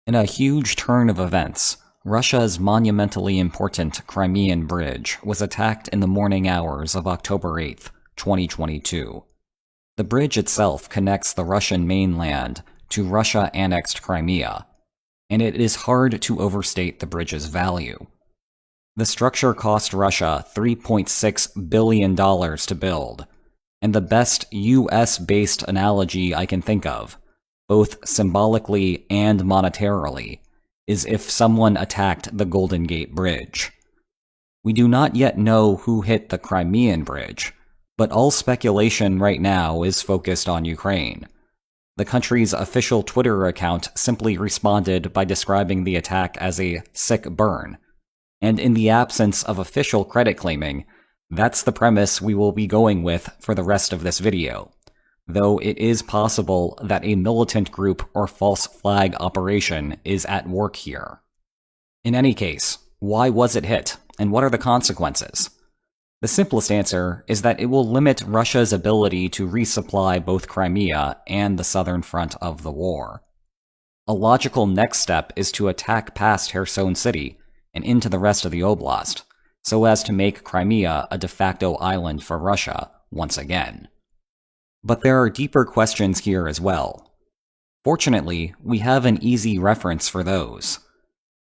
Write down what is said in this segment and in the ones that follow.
In a huge turn of events, Russia's monumentally important Crimean Bridge was attacked in the morning hours of October 8, 2022. The bridge itself connects the Russian mainland to Russia-annexed Crimea, and it is hard to overstate the bridge's value. The structure cost Russia $3.6 billion to build, and the best US-based analogy I can think of, both symbolically and monetarily, is if someone attacked the Golden Gate Bridge. We do not yet know who hit the Crimean Bridge, but all speculation right now is focused on Ukraine. The country's official Twitter account simply responded by describing the attack as a sick burn, and in the absence of official credit claiming, that's the premise we will be going with for the rest of this video, though it is possible that a militant group or false flag operation is at work here. In any case, why was it hit, and what are the consequences? The simplest answer is that it will limit Russia's ability to resupply both Crimea and the southern front of the war. A logical next step is to attack past Kherson City and into the rest of the oblast, so as to make Crimea a de facto island for Russia once again. But there are deeper questions here as well. Fortunately, we have an easy reference for those.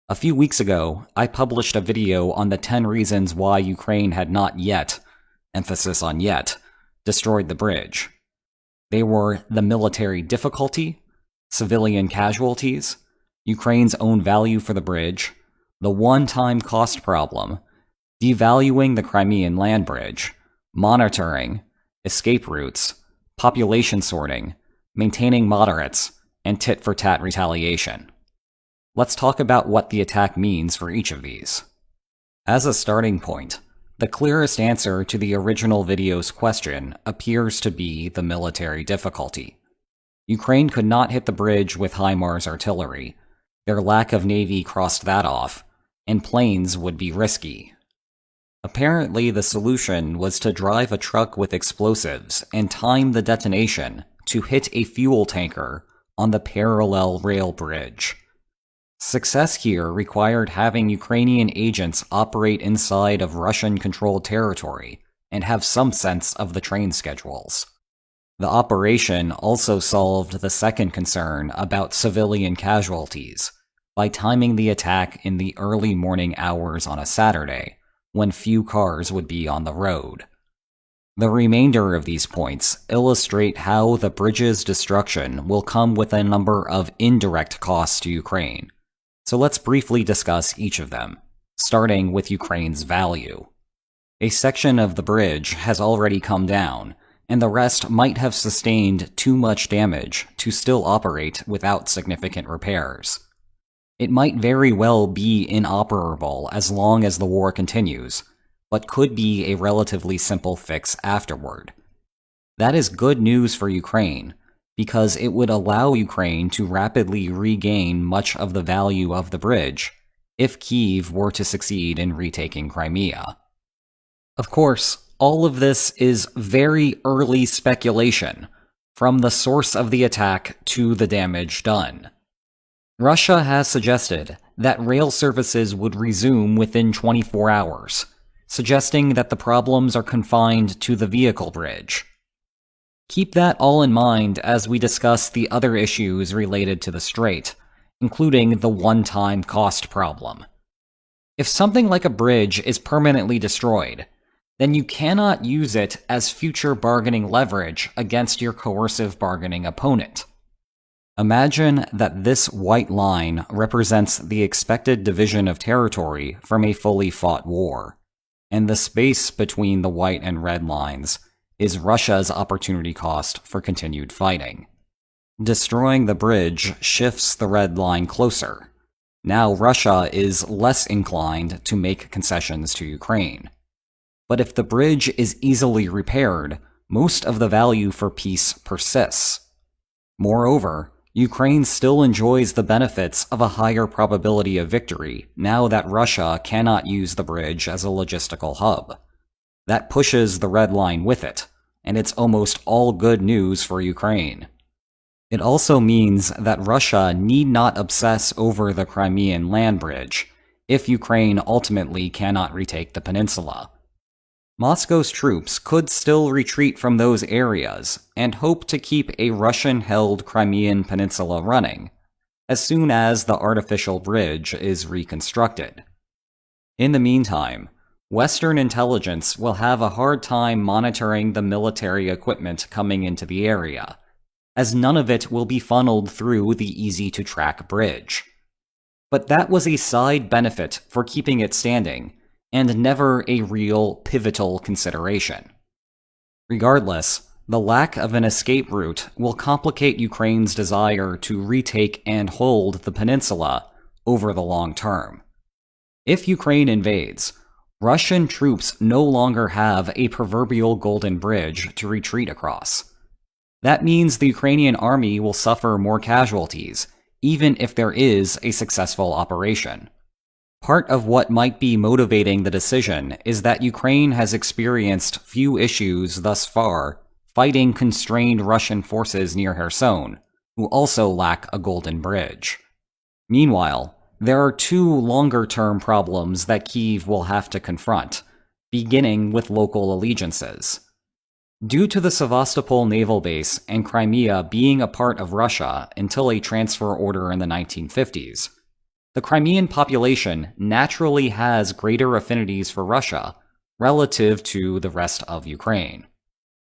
A few weeks ago, I published a video on the 10 reasons why Ukraine had not yet, emphasis on yet, destroyed the bridge. They were the military difficulty, civilian casualties, Ukraine's own value for the bridge, the one-time cost problem, devaluing the Crimean land bridge, monitoring, escape routes, population sorting, maintaining moderates, and tit-for-tat retaliation. Let's talk about what the attack means for each of these. As a starting point, the clearest answer to the original video's question appears to be the military difficulty. Ukraine could not hit the bridge with HIMARS artillery. Their lack of navy crossed that off, and planes would be risky. Apparently, the solution was to drive a truck with explosives and time the detonation to hit a fuel tanker on the parallel rail bridge. Success here required having Ukrainian agents operate inside of Russian-controlled territory and have some sense of the train schedules. The operation also solved the second concern about civilian casualties by timing the attack in the early morning hours on a Saturday, when few cars would be on the road. The remainder of these points illustrate how the bridge's destruction will come with a number of indirect costs to Ukraine. So let's briefly discuss each of them, starting with Ukraine's value. A section of the bridge has already come down, and the rest might have sustained too much damage to still operate without significant repairs. It might very well be inoperable as long as the war continues, but could be a relatively simple fix afterward. That is good news for Ukraine, because it would allow Ukraine to rapidly regain much of the value of the bridge if Kyiv were to succeed in retaking Crimea. Of course, all of this is very early speculation, from the source of the attack to the damage done. Russia has suggested that rail services would resume within 24 hours, suggesting that the problems are confined to the vehicle bridge. Keep that all in mind as we discuss the other issues related to the strait, including the one-time cost problem. If something like a bridge is permanently destroyed, then you cannot use it as future bargaining leverage against your coercive bargaining opponent. Imagine that this white line represents the expected division of territory from a fully fought war, and the space between the white and red lines is Russia's opportunity cost for continued fighting. Destroying the bridge shifts the red line closer. Now Russia is less inclined to make concessions to Ukraine. But if the bridge is easily repaired, most of the value for peace persists. Moreover, Ukraine still enjoys the benefits of a higher probability of victory now that Russia cannot use the bridge as a logistical hub. That pushes the red line with it, and it's almost all good news for Ukraine. It also means that Russia need not obsess over the Crimean land bridge if Ukraine ultimately cannot retake the peninsula. Moscow's troops could still retreat from those areas and hope to keep a Russian-held Crimean peninsula running as soon as the artificial bridge is reconstructed. In the meantime, Western intelligence will have a hard time monitoring the military equipment coming into the area, as none of it will be funneled through the easy-to-track bridge. But that was a side benefit for keeping it standing, and never a real pivotal consideration. Regardless, the lack of an escape route will complicate Ukraine's desire to retake and hold the peninsula over the long term. If Ukraine invades, Russian troops no longer have a proverbial golden bridge to retreat across. That means the Ukrainian army will suffer more casualties, even if there is a successful operation. Part of what might be motivating the decision is that Ukraine has experienced few issues thus far fighting constrained Russian forces near Kherson, who also lack a golden bridge. Meanwhile, there are two longer-term problems that Kyiv will have to confront, beginning with local allegiances. Due to the Sevastopol naval base and Crimea being a part of Russia until a transfer order in the 1950s, the Crimean population naturally has greater affinities for Russia relative to the rest of Ukraine.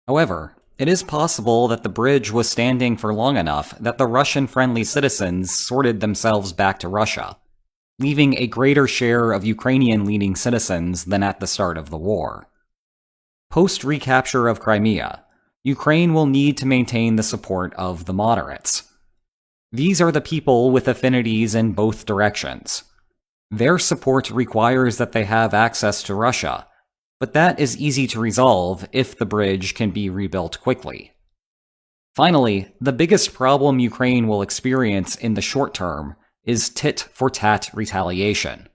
However, it is possible that the bridge was standing for long enough that the Russian-friendly citizens sorted themselves back to Russia, leaving a greater share of Ukrainian-leaning citizens than at the start of the war. Post-recapture of Crimea, Ukraine will need to maintain the support of the moderates. These are the people with affinities in both directions. Their support requires that they have access to Russia, but that is easy to resolve if the bridge can be rebuilt quickly. Finally, the biggest problem Ukraine will experience in the short term is tit-for-tat retaliation.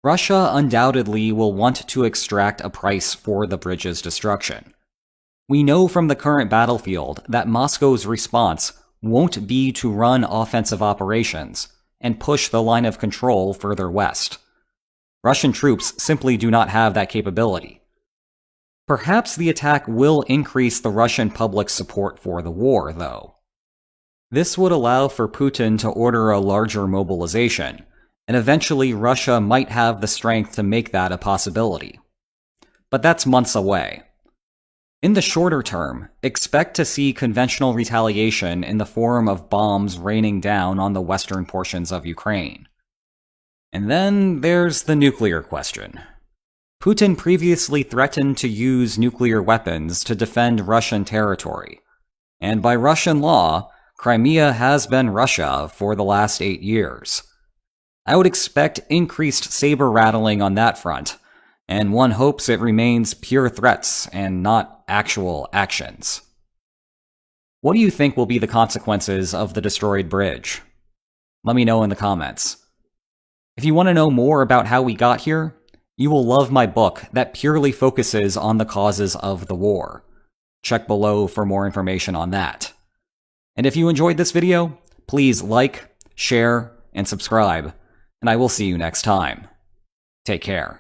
Russia undoubtedly will want to extract a price for the bridge's destruction. We know from the current battlefield that Moscow's response won't be to run offensive operations and push the line of control further west. Russian troops simply do not have that capability. Perhaps the attack will increase the Russian public's support for the war, though. This would allow for Putin to order a larger mobilization, and eventually Russia might have the strength to make that a possibility. But that's months away. In the shorter term, expect to see conventional retaliation in the form of bombs raining down on the western portions of Ukraine. And then there's the nuclear question. Putin previously threatened to use nuclear weapons to defend Russian territory, and by Russian law, Crimea has been Russia for the last 8 years. I would expect increased saber-rattling on that front, and one hopes it remains pure threats and not actual actions. What do you think will be the consequences of the destroyed bridge? Let me know in the comments. If you want to know more about how we got here, you will love my book that purely focuses on the causes of the war. Check below for more information on that. And if you enjoyed this video, please like, share, and subscribe, and I will see you next time. Take care.